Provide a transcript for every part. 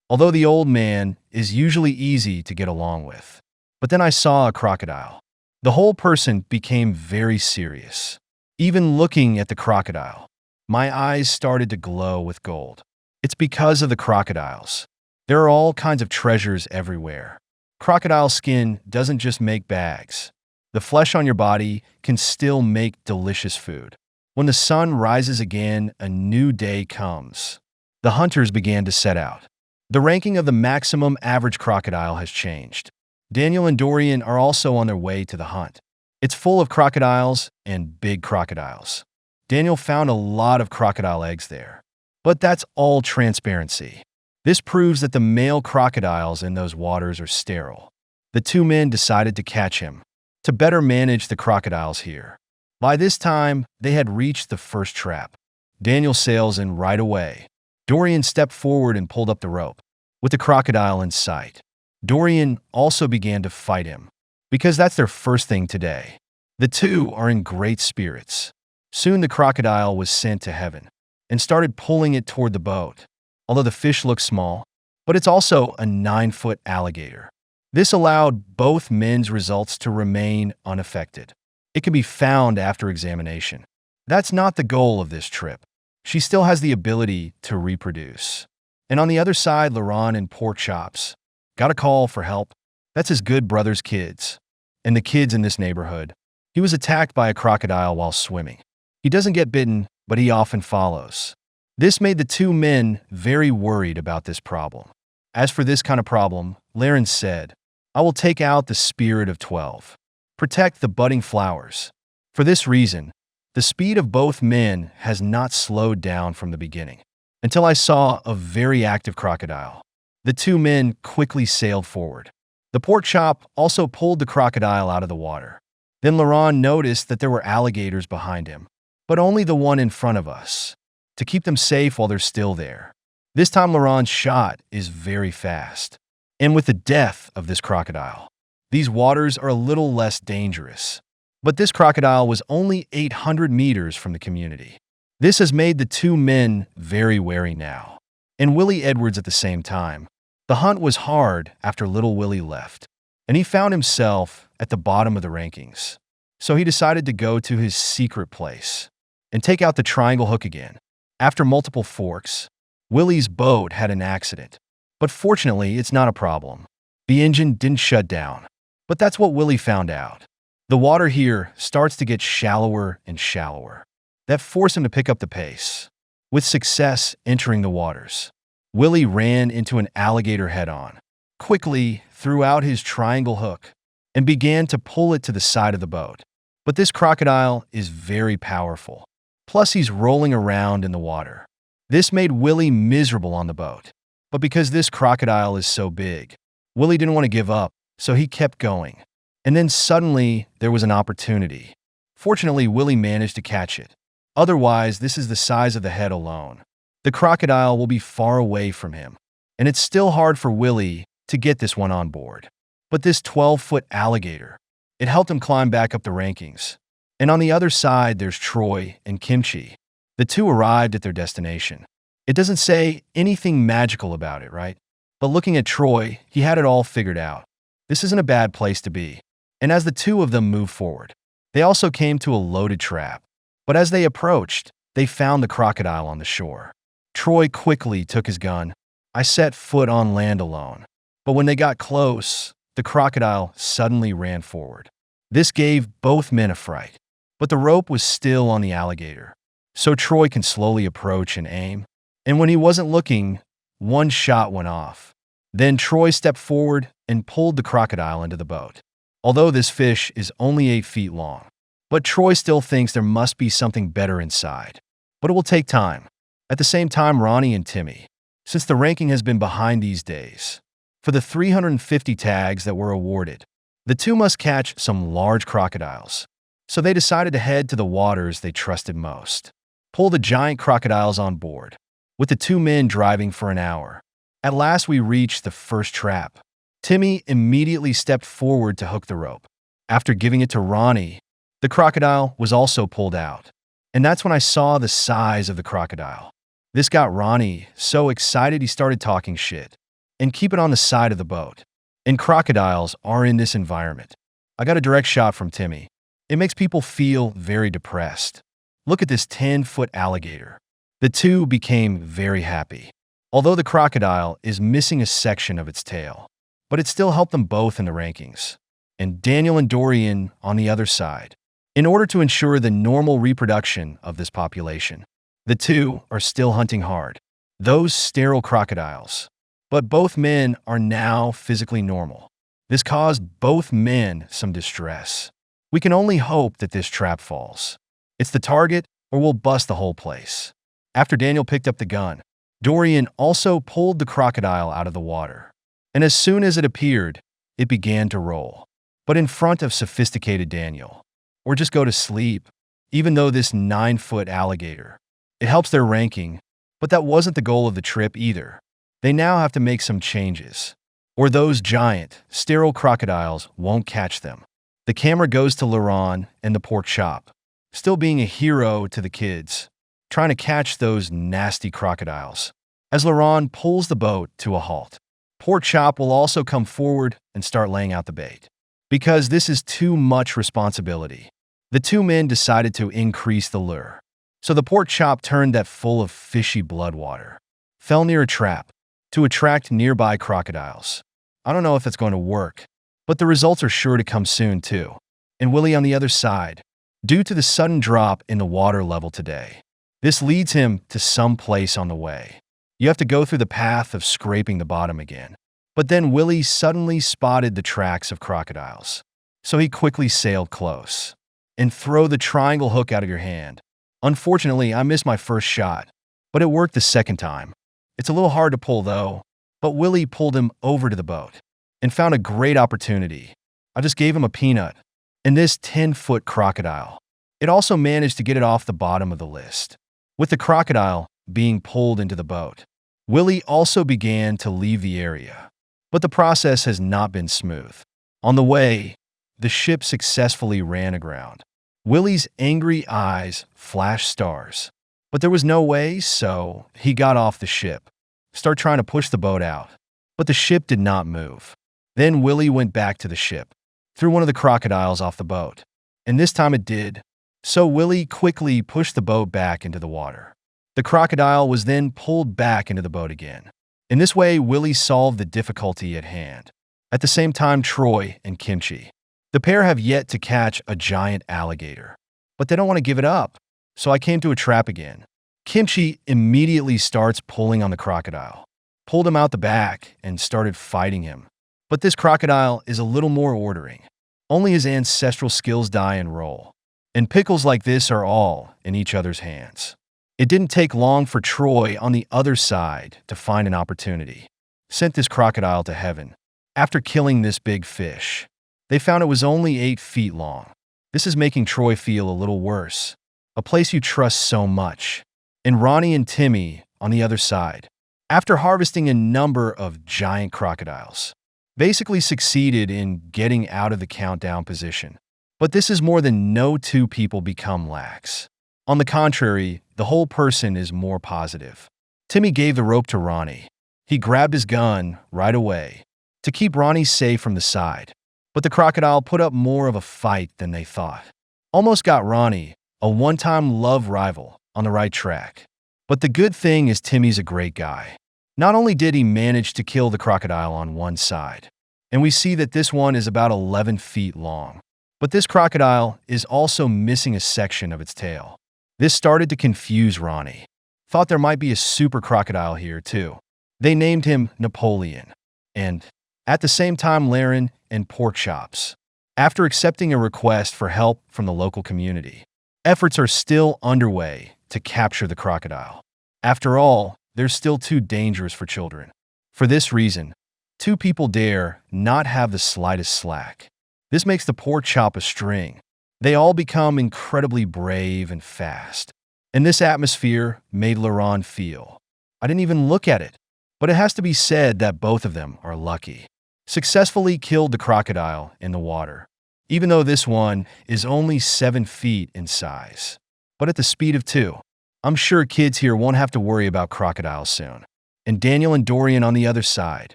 although the old man is usually easy to get along with. But then I saw a crocodile. The whole person became very serious. Even looking at the crocodile, my eyes started to glow with gold. It's because of the crocodiles. There are all kinds of treasures everywhere. Crocodile skin doesn't just make bags. The flesh on your body can still make delicious food. When the sun rises again, a new day comes. The hunters began to set out. The ranking of the maximum average crocodile has changed. Daniel and Dorian are also on their way to the hunt. It's full of crocodiles and big crocodiles. Daniel found a lot of crocodile eggs there. But that's all transparency. This proves that the male crocodiles in those waters are sterile. The two men decided to catch him, to better manage the crocodiles here. By this time, they had reached the first trap. Daniel sails in right away. Dorian stepped forward and pulled up the rope, with the crocodile in sight. Dorian also began to fight him, because that's their first thing today. The two are in great spirits. Soon the crocodile was sent to heaven and started pulling it toward the boat. Although the fish looks small, but it's also a 9-foot alligator. This allowed both men's results to remain unaffected. It can be found after examination. That's not the goal of this trip. She still has the ability to reproduce. And on the other side, Laurent and Pork Chops got a call for help. That's his good brother's kids, and the kids in this neighborhood. He was attacked by a crocodile while swimming. He doesn't get bitten, but he often follows. This made the two men very worried about this problem. As for this kind of problem, Laren said, "I will take out the spirit of 12. Protect the budding flowers." For this reason, the speed of both men has not slowed down from the beginning, until I saw a very active crocodile. The two men quickly sailed forward. The pork chop also pulled the crocodile out of the water. Then Laurent noticed that there were alligators behind him, but only the one in front of us, to keep them safe while they're still there. This time Laurent's shot is very fast. And with the death of this crocodile, these waters are a little less dangerous. But this crocodile was only 800 meters from the community. This has made the two men very wary now. And Willie Edwards at the same time. The hunt was hard after little Willie left, and he found himself at the bottom of the rankings. So he decided to go to his secret place and take out the triangle hook again. After multiple forks, Willie's boat had an accident. But fortunately, it's not a problem. The engine didn't shut down. But that's what Willie found out. The water here starts to get shallower and shallower. That forced him to pick up the pace. With success entering the waters, Willie ran into an alligator head-on, quickly threw out his triangle hook, and began to pull it to the side of the boat. But this crocodile is very powerful. Plus, he's rolling around in the water. This made Willie miserable on the boat. But because this crocodile is so big, Willie didn't want to give up, so he kept going. And then suddenly, there was an opportunity. Fortunately, Willie managed to catch it. Otherwise, this is the size of the head alone. The crocodile will be far away from him, and it's still hard for Willie to get this one on board. But this 12-foot alligator, it helped him climb back up the rankings. And on the other side, there's Troy and Kimchi. The two arrived at their destination. It doesn't say anything magical about it, right? But looking at Troy, he had it all figured out. This isn't a bad place to be. And as the two of them moved forward, they also came to a loaded trap. But as they approached, they found the crocodile on the shore. Troy quickly took his gun. I set foot on land alone. But when they got close, the crocodile suddenly ran forward. This gave both men a fright. But the rope was still on the alligator, so Troy can slowly approach and aim. And when he wasn't looking, one shot went off. Then Troy stepped forward and pulled the crocodile into the boat. Although this fish is only 8 feet long, but Troy still thinks there must be something better inside. But it will take time. At the same time, Ronnie and Timmy, since the ranking has been behind these days, for the 350 tags that were awarded, the two must catch some large crocodiles. So they decided to head to the waters they trusted most, pull the giant crocodiles on board, with the two men driving for an hour. At last we reached the first trap. Timmy immediately stepped forward to hook the rope. After giving it to Ronnie, the crocodile was also pulled out. And that's when I saw the size of the crocodile. This got Ronnie so excited he started talking shit. and keep it on the side of the boat. And crocodiles are in this environment. I got a direct shot from Timmy. It makes people feel very depressed. Look at this 10-foot alligator. The two became very happy. Although the crocodile is missing a section of its tail, but it still helped them both in the rankings. And Daniel and Dorian on the other side. In order to ensure the normal reproduction of this population, the two are still hunting hard. Those sterile crocodiles. But both men are now physically normal. This caused both men some distress. We can only hope that this trap falls. It's the target or we'll bust the whole place. After Daniel picked up the gun, Dorian also pulled the crocodile out of the water. And as soon as it appeared, it began to roll. But in front of sophisticated Daniel. Or just go to sleep, even though this 9-foot alligator. It helps their ranking, but that wasn't the goal of the trip either. They now have to make some changes, or those giant, sterile crocodiles won't catch them. The camera goes to Laurent and the pork chop, still being a hero to the kids, trying to catch those nasty crocodiles. As Laurent pulls the boat to a halt, pork chop will also come forward and start laying out the bait. Because this is too much responsibility, the two men decided to increase the lure. So the pork chop turned that full of fishy blood water, fell near a trap, to attract nearby crocodiles. I don't know if it's going to work, but the results are sure to come soon too. And Willie on the other side, due to the sudden drop in the water level today. This leads him to some place on the way. You have to go through the path of scraping the bottom again. But then Willie suddenly spotted the tracks of crocodiles. So he quickly sailed close. And throw the triangle hook out of your hand. Unfortunately, I missed my first shot, but it worked the second time. It's a little hard to pull though, but Willie pulled him over to the boat and found a great opportunity. I just gave him a peanut. And this 10-foot crocodile. It also managed to get it off the bottom of the list. With the crocodile being pulled into the boat, Willie also began to leave the area. But the process has not been smooth. On the way, the ship successfully ran aground. Willie's angry eyes flashed stars. But there was no way, so he got off the ship, started trying to push the boat out. But the ship did not move. Then Willie went back to the ship, threw one of the crocodiles off the boat. And this time it did. So Willie quickly pushed the boat back into the water. The crocodile was then pulled back into the boat again. In this way, Willie solved the difficulty at hand. At the same time, Troy and Kimchi. The pair have yet to catch a giant alligator. But they don't want to give it up. So I came to a trap again. Kimchi immediately starts pulling on the crocodile, pulled him out the back, and started fighting him. But this crocodile is a little more ordering. Only his ancestral skills die and roll. And pickles like this are all in each other's hands. It didn't take long for Troy on the other side to find an opportunity. Sent this crocodile to heaven. After killing this big fish, they found it was only 8 feet long. This is making Troy feel a little worse. A place you trust so much. And Ronnie and Timmy on the other side, after harvesting a number of giant crocodiles, basically succeeded in getting out of the countdown position. But this is more than no two people become lax. On the contrary, the whole person is more positive. Timmy gave the rope to Ronnie. He grabbed his gun right away to keep Ronnie safe from the side. But the crocodile put up more of a fight than they thought. Almost got Ronnie, a one-time love rival, on the right track. But the good thing is Timmy's a great guy. Not only did he manage to kill the crocodile on one side, and we see that this one is about 11 feet long, but this crocodile is also missing a section of its tail. This started to confuse Ronnie. Thought there might be a super crocodile here too. They named him Napoleon. And at the same time, Laren and pork chops. After accepting a request for help from the local community, efforts are still underway to capture the crocodile. After all, they're still too dangerous for children. For this reason, two people dare not have the slightest slack. This makes the pork chop a string. They all become incredibly brave and fast. And this atmosphere made Laurent feel. I didn't even look at it, but it has to be said that both of them are lucky. Successfully killed the crocodile in the water, even though this one is only 7 feet in size. But at the speed of 2, I'm sure kids here won't have to worry about crocodiles soon. And Daniel and Dorian on the other side,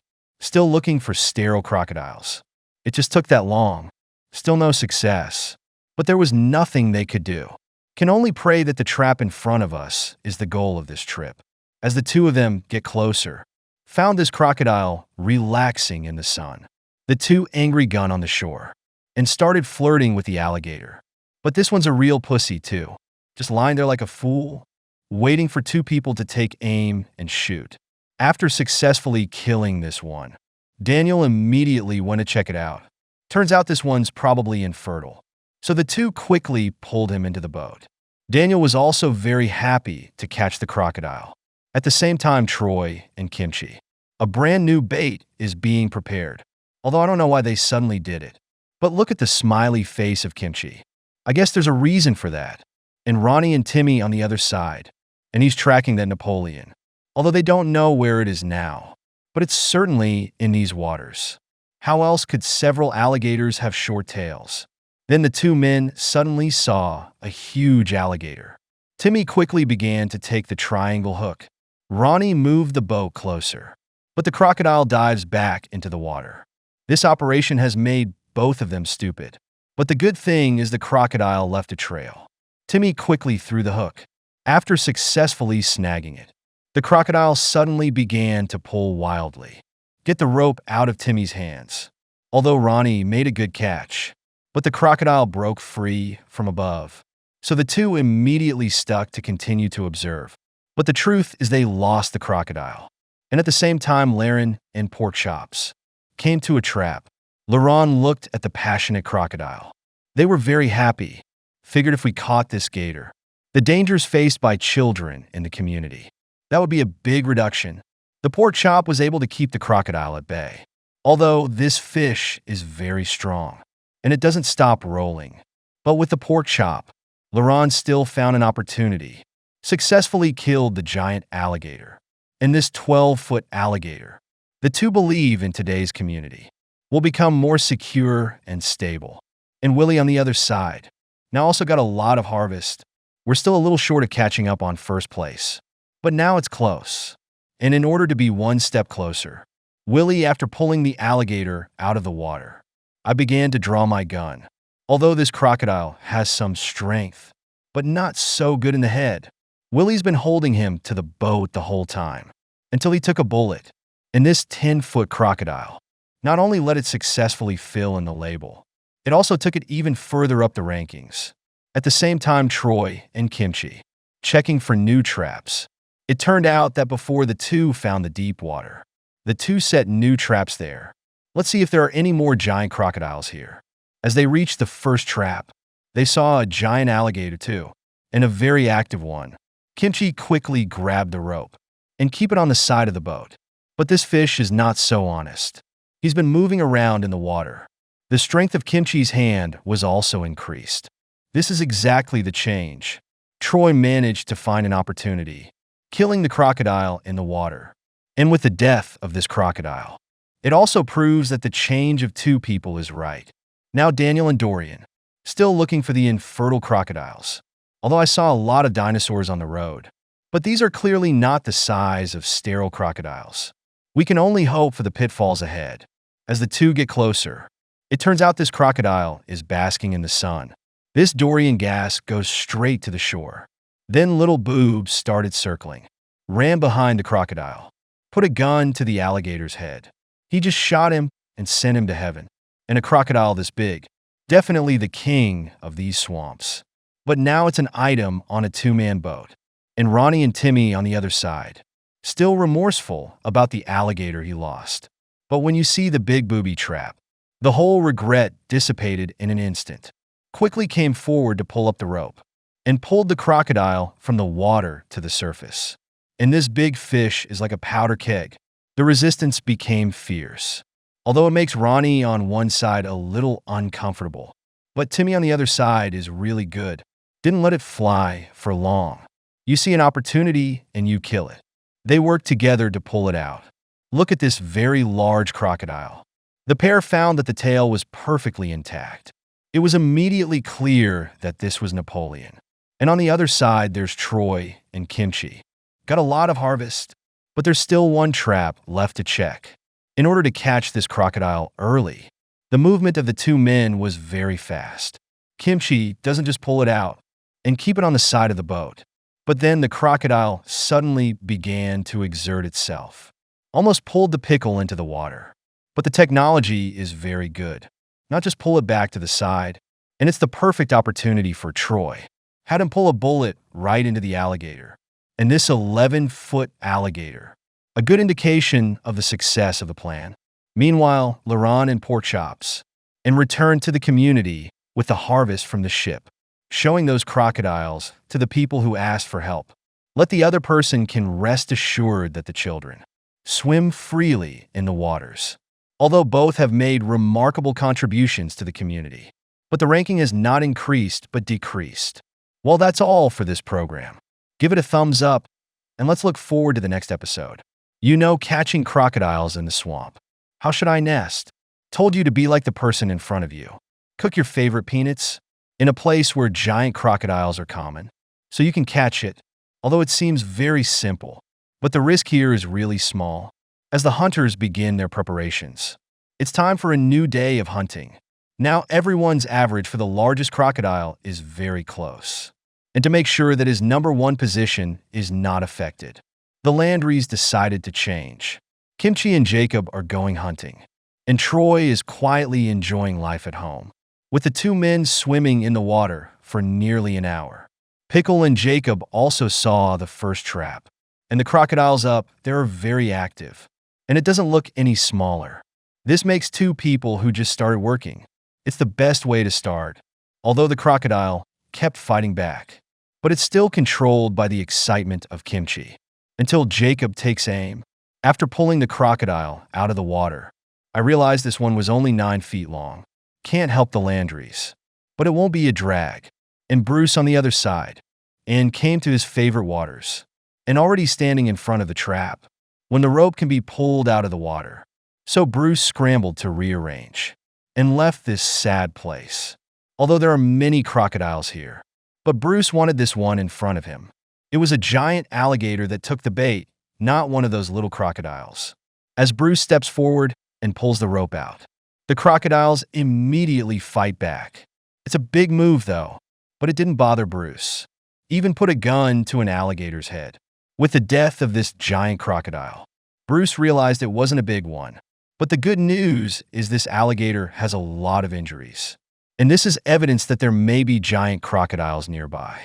still looking for sterile crocodiles. It just took that long. Still no success. But there was nothing they could do. Can only pray that the trap in front of us is the goal of this trip. As the two of them get closer, found this crocodile relaxing in the sun. The two angry gun on the shore and started flirting with the alligator. But this one's a real pussy too. Just lying there like a fool, waiting for two people to take aim and shoot. After successfully killing this one, Daniel immediately went to check it out. Turns out this one's probably infertile. So the two quickly pulled him into the boat. Daniel was also very happy to catch the crocodile. At the same time, Troy and Kimchi. A brand new bait is being prepared. Although I don't know why they suddenly did it. But look at the smiley face of Kimchi. I guess there's a reason for that. And Ronnie and Timmy on the other side. And he's tracking that Napoleon. Although they don't know where it is now. But it's certainly in these waters. How else could several alligators have short tails? Then the two men suddenly saw a huge alligator. Timmy quickly began to take the triangle hook. Ronnie moved the boat closer. But the crocodile dives back into the water. This operation has made both of them stupid. But the good thing is the crocodile left a trail. Timmy quickly threw the hook. After successfully snagging it, the crocodile suddenly began to pull wildly. Get the rope out of Timmy's hands. Although Ronnie made a good catch. But the crocodile broke free from above. So the two immediately stuck to continue to observe. But the truth is they lost the crocodile. And at the same time, Laren and Pork Chops came to a trap. Laron looked at the passionate crocodile. They were very happy. Figured if we caught this gator, the dangers faced by children in the community, that would be a big reduction. The Pork Chop was able to keep the crocodile at bay. Although this fish is very strong. And it doesn't stop rolling. But with the Pork Chop, Laron still found an opportunity, successfully killed the giant alligator. And this 12-foot alligator, the two believe in today's community, will become more secure and stable. And Willie on the other side, now also got a lot of harvest. We're still a little short of catching up on first place. But now it's close. And in order to be one step closer, Willie, after pulling the alligator out of the water, I began to draw my gun. Although this crocodile has some strength, but not so good in the head, Willie's been holding him to the boat the whole time, until he took a bullet. And this 10-foot crocodile not only let it successfully fill in the label, it also took it even further up the rankings. At the same time, Troy and Kimchi, checking for new traps. It turned out that before the two found the deep water, the two set new traps there. Let's see if there are any more giant crocodiles here. As they reached the first trap, they saw a giant alligator too, and a very active one. Kimchi quickly grabbed the rope and keep it on the side of the boat. But this fish is not so honest. He's been moving around in the water. The strength of Kimchi's hand was also increased. This is exactly the change. Troy managed to find an opportunity, killing the crocodile in the water. And with the death of this crocodile, it also proves that the change of two people is right. Now Daniel and Dorian, still looking for the infertile crocodiles. Although I saw a lot of dinosaurs on the road. But these are clearly not the size of sterile crocodiles. We can only hope for the pitfalls ahead. As the two get closer, it turns out this crocodile is basking in the sun. This Dorian gas goes straight to the shore. Then little boobs started circling, ran behind the crocodile, put a gun to the alligator's head. He just shot him and sent him to heaven. And a crocodile this big, definitely the king of these swamps. But now it's an item on a two-man boat. And Ronnie and Timmy on the other side, still remorseful about the alligator he lost. But when you see the big booby trap, the whole regret dissipated in an instant. Quickly came forward to pull up the rope and pulled the crocodile from the water to the surface. And this big fish is like a powder keg. The resistance became fierce. Although it makes Ronnie on one side a little uncomfortable. But Timmy on the other side is really good. Didn't let it fly for long. You see an opportunity and you kill it. They work together to pull it out. Look at this very large crocodile. The pair found that the tail was perfectly intact. It was immediately clear that this was Napoleon. And on the other side, there's Troy and Kimchi. Got a lot of harvest, but there's still one trap left to check. In order to catch this crocodile early, the movement of the two men was very fast. Kimchi doesn't just pull it out and keep it on the side of the boat, but then the crocodile suddenly began to exert itself, almost pulled the pickle into the water. But the technology is very good. Not just pull it back to the side, and it's the perfect opportunity for Troy. Had him pull a bullet right into the alligator. And this 11-foot alligator, a good indication of the success of the plan. Meanwhile, Laurent and Pork Chops, and returned to the community with the harvest from the ship, showing those crocodiles to the people who asked for help. Let the other person can rest assured that the children swim freely in the waters, although both have made remarkable contributions to the community. But the ranking has not increased but decreased. Well, that's all for this program. Give it a thumbs up, and let's look forward to the next episode. You know, catching crocodiles in the swamp. How should I nest? Told you to be like the person in front of you. Cook your favorite peanuts in a place where giant crocodiles are common, so you can catch it, although it seems very simple. But the risk here is really small. As the hunters begin their preparations, it's time for a new day of hunting. Now everyone's average for the largest crocodile is very close. And to make sure that his number one position is not affected, the Landrys decided to change. Kimchi and Jacob are going hunting, and Troy is quietly enjoying life at home, with the two men swimming in the water for nearly an hour. Pickle and Jacob also saw the first trap, and the crocodiles up, they're very active, and it doesn't look any smaller. This makes two people who just started working. It's the best way to start, although the crocodile kept fighting back. But it's still controlled by the excitement of Kimchi, until Jacob takes aim. After pulling the crocodile out of the water, I realized this one was only 9 feet long. Can't help the Landrys, but it won't be a drag. And Bruce on the other side, and came to his favorite waters, and already standing in front of the trap, when the rope can be pulled out of the water. So Bruce scrambled to rearrange, and left this sad place. Although there are many crocodiles here, but Bruce wanted this one in front of him. It was a giant alligator that took the bait, not one of those little crocodiles. As Bruce steps forward and pulls the rope out, the crocodiles immediately fight back. It's a big move though, but it didn't bother Bruce. Even put a gun to an alligator's head. With the death of this giant crocodile, Bruce realized it wasn't a big one. But the good news is this alligator has a lot of injuries. And this is evidence that there may be giant crocodiles nearby.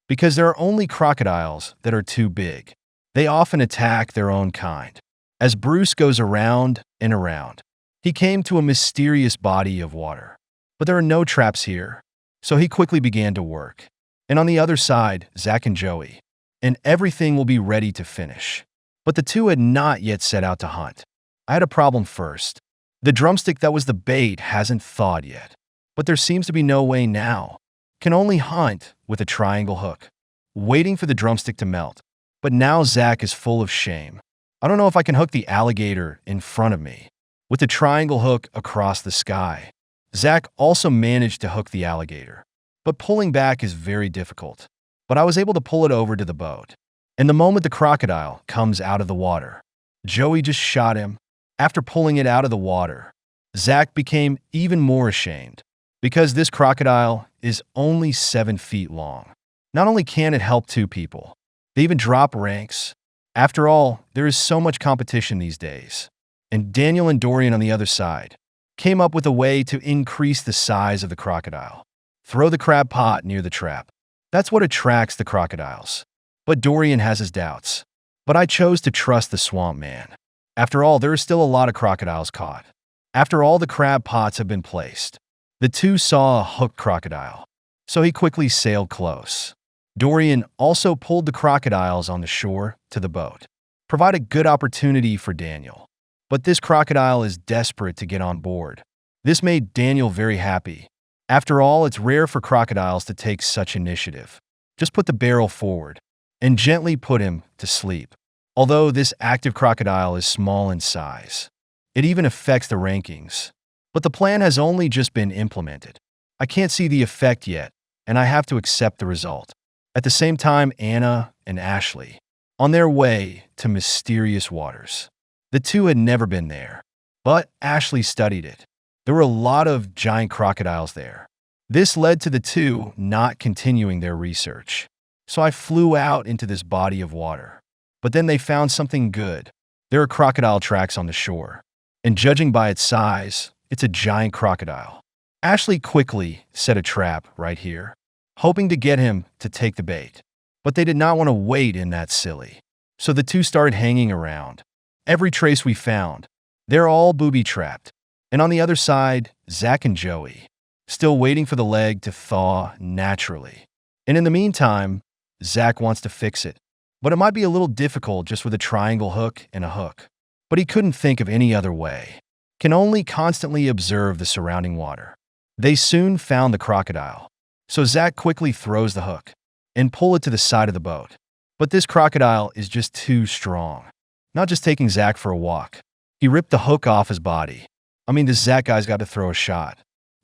Because there are only crocodiles that are too big. They often attack their own kind. As Bruce goes around and around, he came to a mysterious body of water. But there are no traps here, so he quickly began to work. And on the other side, Zach and Joey. And everything will be ready to finish. But the two had not yet set out to hunt. I had a problem first. The drumstick that was the bait hasn't thawed yet. But there seems to be no way now. Can only hunt with a triangle hook, waiting for the drumstick to melt. But now Zach is full of shame. I don't know if I can hook the alligator in front of me with the triangle hook across the sky. Zach also managed to hook the alligator, but pulling back is very difficult. But I was able to pull it over to the boat. And the moment the crocodile comes out of the water, Joey just shot him. After pulling it out of the water, Zach became even more ashamed because this crocodile is only 7 feet long. Not only can it help two people, they even drop ranks. After all, there is so much competition these days. And Daniel and Dorian on the other side came up with a way to increase the size of the crocodile. Throw the crab pot near the trap. That's what attracts the crocodiles. But Dorian has his doubts. But I chose to trust the swamp man. After all, there are still a lot of crocodiles caught. After all the crab pots have been placed, the two saw a hooked crocodile, so he quickly sailed close. Dorian also pulled the crocodiles on the shore to the boat, provide a good opportunity for Daniel. But this crocodile is desperate to get on board. This made Daniel very happy. After all, it's rare for crocodiles to take such initiative. Just put the barrel forward and gently put him to sleep. Although this active crocodile is small in size, it even affects the rankings. But the plan has only just been implemented. I can't see the effect yet, and I have to accept the result. At the same time, Anna and Ashley, on their way to mysterious waters. The two had never been there, But Ashley studied it. There were a lot of giant crocodiles there. This led to the two not continuing their research. So I flew out into this body of water. But then they found something good. There are crocodile tracks on the shore. And judging by its size, it's a giant crocodile. Ashley quickly set a trap right here, hoping to get him to take the bait. But they did not want to wait in that silly. So the two started hanging around. Every trace we found, they're all booby-trapped. And on the other side, Zach and Joey, still waiting for the leg to thaw naturally. And in the meantime, Zach wants to fix it. But it might be a little difficult just with a triangle hook and a hook. But he couldn't think of any other way. Can only constantly observe the surrounding water. They soon found the crocodile. So Zach quickly throws the hook and pull it to the side of the boat. But this crocodile is just too strong. Not just taking Zach for a walk. He ripped the hook off his body. I mean, this Zach guy's got to throw a shot.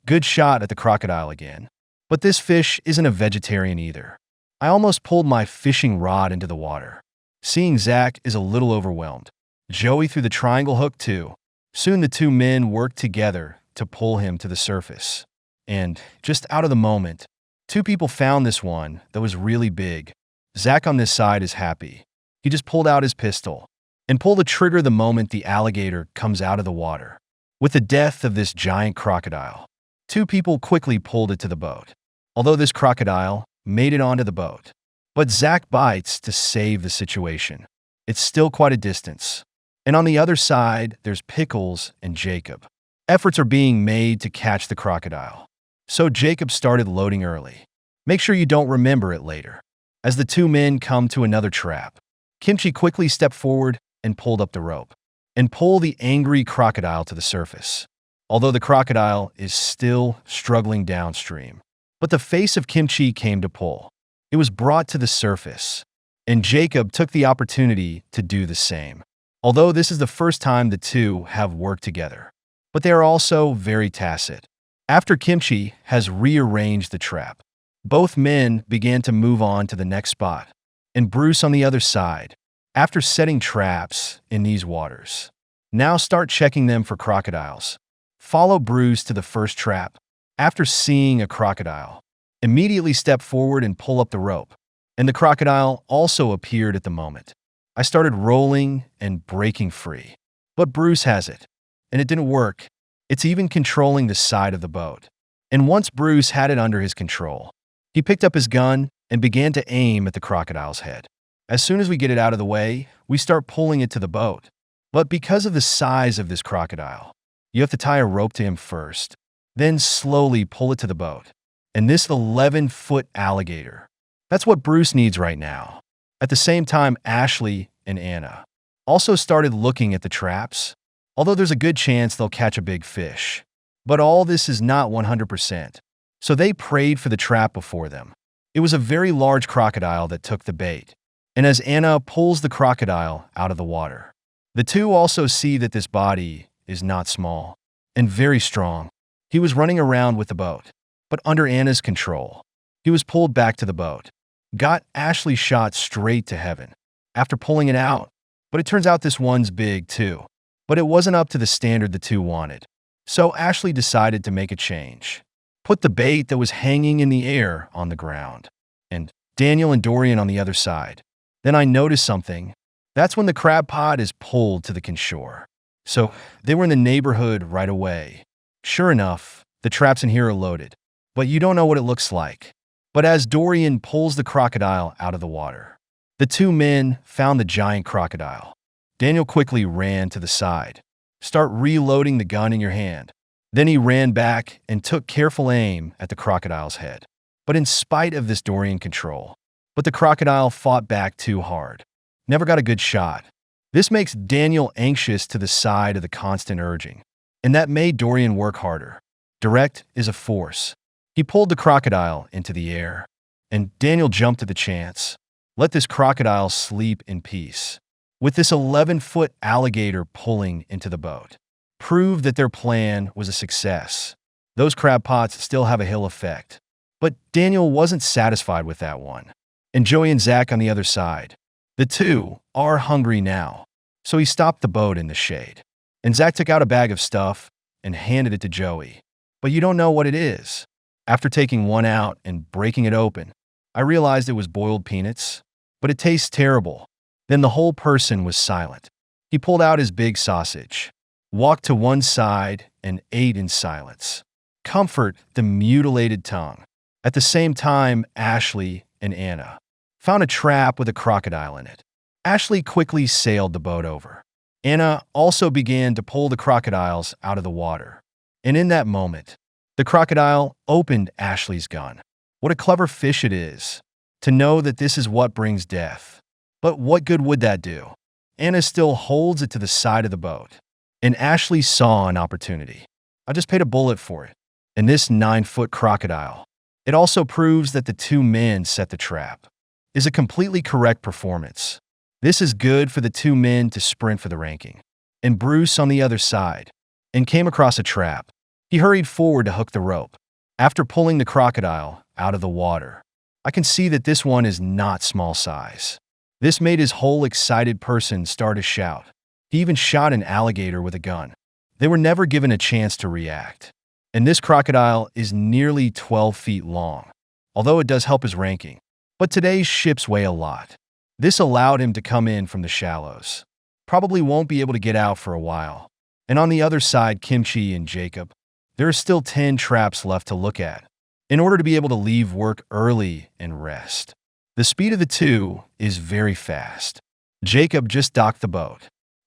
Good shot at the crocodile again. But this fish isn't a vegetarian either. I almost pulled my fishing rod into the water. Seeing Zach is a little overwhelmed. Joey threw the triangle hook too. Soon the two men worked together to pull him to the surface. And, just out of the moment, two people found this one that was really big. Zach on this side is happy. He just pulled out his pistol and pulled the trigger the moment the alligator comes out of the water. With the death of this giant crocodile, two people quickly pulled it to the boat. Although this crocodile made it onto the boat. But Zach bites to save the situation. It's still quite a distance. And on the other side, there's Pickles and Jacob. Efforts are being made to catch the crocodile. So Jacob started loading early. Make sure you don't remember it later. As the two men come to another trap, Kimchi quickly stepped forward and pulled up the rope and pulled the angry crocodile to the surface. Although the crocodile is still struggling downstream. But the face of Kimchi came to pull. It was brought to the surface, and Jacob took the opportunity to do the same. Although this is the first time the two have worked together. But they are also very tacit. After Kimchi has rearranged the trap, both men began to move on to the next spot, and Bruce on the other side, after setting traps in these waters. Now start checking them for crocodiles. Follow Bruce to the first trap. After seeing a crocodile, immediately step forward and pull up the rope. And the crocodile also appeared at the moment. I started rolling and breaking free. But Bruce has it. And it didn't work. It's even controlling the side of the boat. And once Bruce had it under his control, he picked up his gun and began to aim at the crocodile's head. As soon as we get it out of the way, we start pulling it to the boat. But because of the size of this crocodile, you have to tie a rope to him first. Then slowly pull it to the boat. And this 11-foot alligator. That's what Bruce needs right now. At the same time, Ashley and Anna also started looking at the traps, although there's a good chance they'll catch a big fish. But all this is not 100%. So they prayed for the trap before them. It was a very large crocodile that took the bait. And as Anna pulls the crocodile out of the water, the two also see that this body is not small and very strong. He was running around with the boat, but under Anna's control. He was pulled back to the boat. Got Ashley shot straight to heaven after pulling it out. But it turns out this one's big too. But it wasn't up to the standard the two wanted. So Ashley decided to make a change. Put the bait that was hanging in the air on the ground. And Daniel and Dorian on the other side. Then I noticed something. That's when the crab pod is pulled to the shore. So they were in the neighborhood right away. Sure enough, the traps in here are loaded, but you don't know what it looks like. But as Dorian pulls the crocodile out of the water, the two men found the giant crocodile. Daniel quickly ran to the side. Start reloading the gun in your hand. Then he ran back and took careful aim at the crocodile's head. But in spite of this Dorian control, the crocodile fought back too hard. Never got a good shot. This makes Daniel anxious to the side of the constant urging. And that made Dorian work harder. Direct is a force. He pulled the crocodile into the air, and Daniel jumped at the chance. Let this crocodile sleep in peace. With this 11-foot alligator pulling into the boat, proved that their plan was a success. Those crab pots still have a hill effect. But Daniel wasn't satisfied with that one. And Joey and Zach on the other side. The two are hungry now, so he stopped the boat in the shade. And Zach took out a bag of stuff and handed it to Joey. But you don't know what it is. After taking one out and breaking it open, I realized it was boiled peanuts, but it tastes terrible. Then the whole person was silent. He pulled out his big sausage, walked to one side, and ate in silence. Comfort the mutilated tongue. At the same time, Ashley and Anna found a trap with a crocodile in it. Ashley quickly sailed the boat over. Anna also began to pull the crocodiles out of the water. And in that moment, the crocodile opened Ashley's gun. What a clever fish it is, to know that this is what brings death. But what good would that do? Anna still holds it to the side of the boat. And Ashley saw an opportunity. I just paid a bullet for it. And this 9-foot crocodile. It also proves that the two men set the trap. Is a completely correct performance. This is good for the two men to sprint for the ranking. And Bruce on the other side, and came across a trap. He hurried forward to hook the rope. After pulling the crocodile out of the water, I can see that this one is not small size. This made his whole excited person start to shout. He even shot an alligator with a gun. They were never given a chance to react. And this crocodile is nearly 12 feet long, although it does help his ranking. But today's ships weigh a lot. This allowed him to come in from the shallows. Probably won't be able to get out for a while. And on the other side, Kimchi and Jacob, there are still 10 traps left to look at, in order to be able to leave work early and rest. The speed of the two is very fast. Jacob just docked the boat.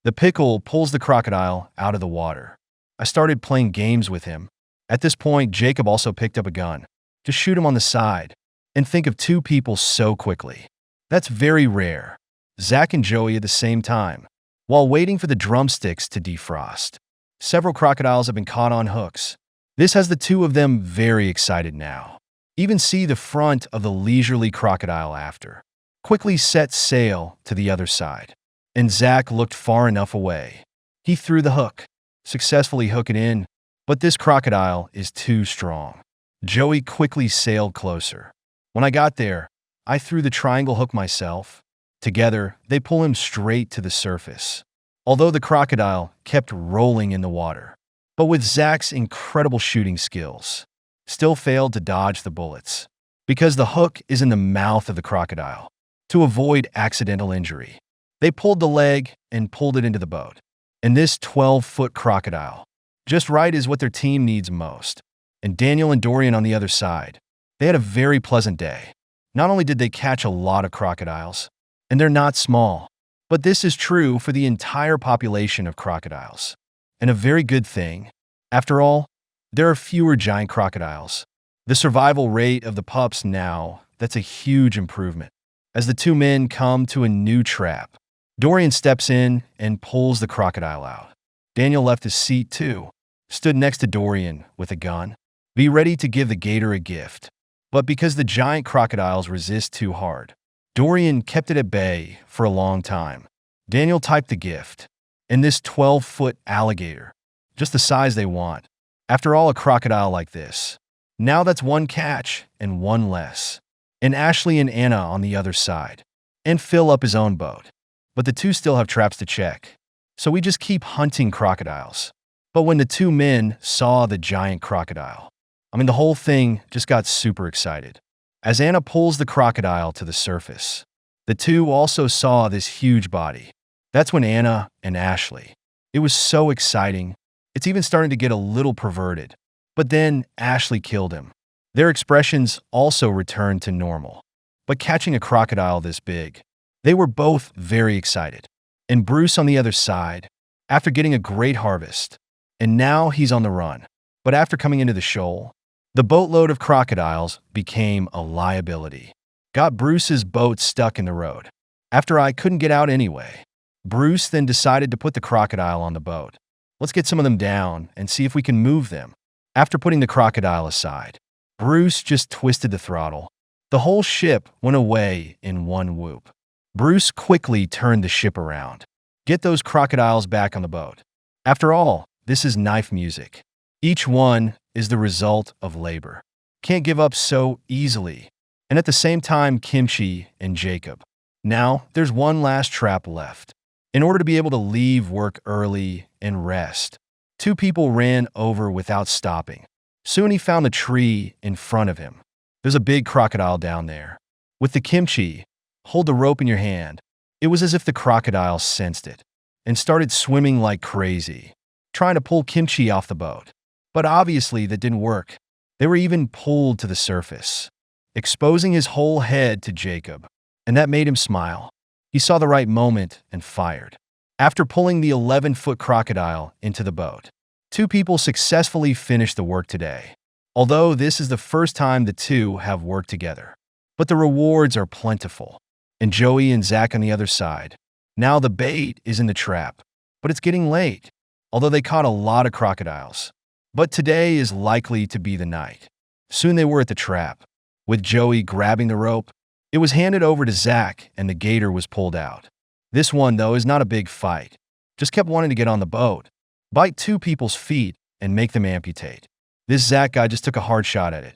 The pickle pulls the crocodile out of the water. I started playing games with him. At this point, Jacob also picked up a gun to shoot him on the side. And think of two people so quickly. That's very rare. Zach and Joey at the same time, while waiting for the drumsticks to defrost. Several crocodiles have been caught on hooks. This has the two of them very excited now. Even see the front of the leisurely crocodile after. Quickly set sail to the other side. And Zach looked far enough away. He threw the hook, successfully hook it in, but this crocodile is too strong. Joey quickly sailed closer. When I got there, I threw the triangle hook myself. Together, they pull him straight to the surface. Although the crocodile kept rolling in the water, but with Zach's incredible shooting skills, still failed to dodge the bullets, because the hook is in the mouth of the crocodile. To avoid accidental injury, they pulled the leg and pulled it into the boat. And this 12-foot crocodile, just right, is what their team needs most. And Daniel and Dorian on the other side, they had a very pleasant day. Not only did they catch a lot of crocodiles, and they're not small, but this is true for the entire population of crocodiles. And a very good thing. After all, there are fewer giant crocodiles. The survival rate of the pups now, that's a huge improvement. As the two men come to a new trap, Dorian steps in and pulls the crocodile out. Daniel left his seat too, stood next to Dorian with a gun, be ready to give the gator a gift. But because the giant crocodiles resist too hard, Dorian kept it at bay for a long time. Daniel typed the gift, and this 12-foot alligator, just the size they want. After all, a crocodile like this. Now that's one catch and one less. And Ashley and Anna on the other side. And fill up his own boat. But the two still have traps to check. So we just keep hunting crocodiles. But when the two men saw the giant crocodile, the whole thing just got super excited. As Anna pulls the crocodile to the surface, the two also saw this huge body. That's when Anna and Ashley. It was so exciting. It's even starting to get a little perverted. But then Ashley killed him. Their expressions also returned to normal. But catching a crocodile this big, they were both very excited. And Bruce on the other side, after getting a great harvest, and now he's on the run. But after coming into the shoal, the boatload of crocodiles became a liability. Got Bruce's boat stuck in the road. After I couldn't get out anyway, Bruce then decided to put the crocodile on the boat. Let's get some of them down and see if we can move them. After putting the crocodile aside, Bruce just twisted the throttle. The whole ship went away in one whoop. Bruce quickly turned the ship around. Get those crocodiles back on the boat. After all, this is knife music. Each one is the result of labor. Can't give up so easily. And at the same time, Kimchi and Jacob. Now, there's one last trap left. In order to be able to leave work early and rest. Two people ran over without stopping. Soon he found the tree in front of him. There's a big crocodile down there. With the kimchi, hold the rope in your hand. It was as if the crocodile sensed it and started swimming like crazy, trying to pull kimchi off the boat. But obviously that didn't work. They were even pulled to the surface, exposing his whole head to Jacob, and that made him smile. He saw the right moment and fired. After pulling the 11-foot crocodile into the boat, two people successfully finished the work today, although this is the first time the two have worked together. But the rewards are plentiful, and Joey and Zach on the other side. Now the bait is in the trap, but it's getting late, although they caught a lot of crocodiles. But today is likely to be the night. Soon they were at the trap. With Joey grabbing the rope, it was handed over to Zach and the gator was pulled out. This one, though, is not a big fight. Just kept wanting to get on the boat, bite two people's feet, and make them amputate. This Zach guy just took a hard shot at it.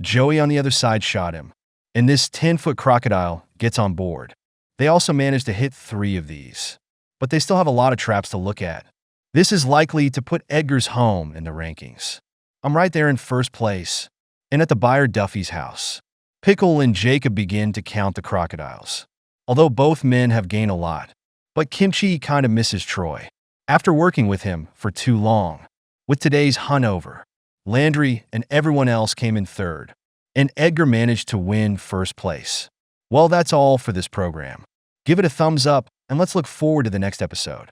Joey on the other side shot him, and this 10-foot crocodile gets on board. They also managed to hit 3 of these, but they still have a lot of traps to look at. This is likely to put Edgar's home in the rankings. I'm right there in first place, and at the buyer Duffy's house. Pickle and Jacob begin to count the crocodiles, although both men have gained a lot. But Kimchi kind of misses Troy after working with him for too long. With today's hunt over, Landry and everyone else came in third, and Edgar managed to win first place. Well, that's all for this program. Give it a thumbs up, and let's look forward to the next episode.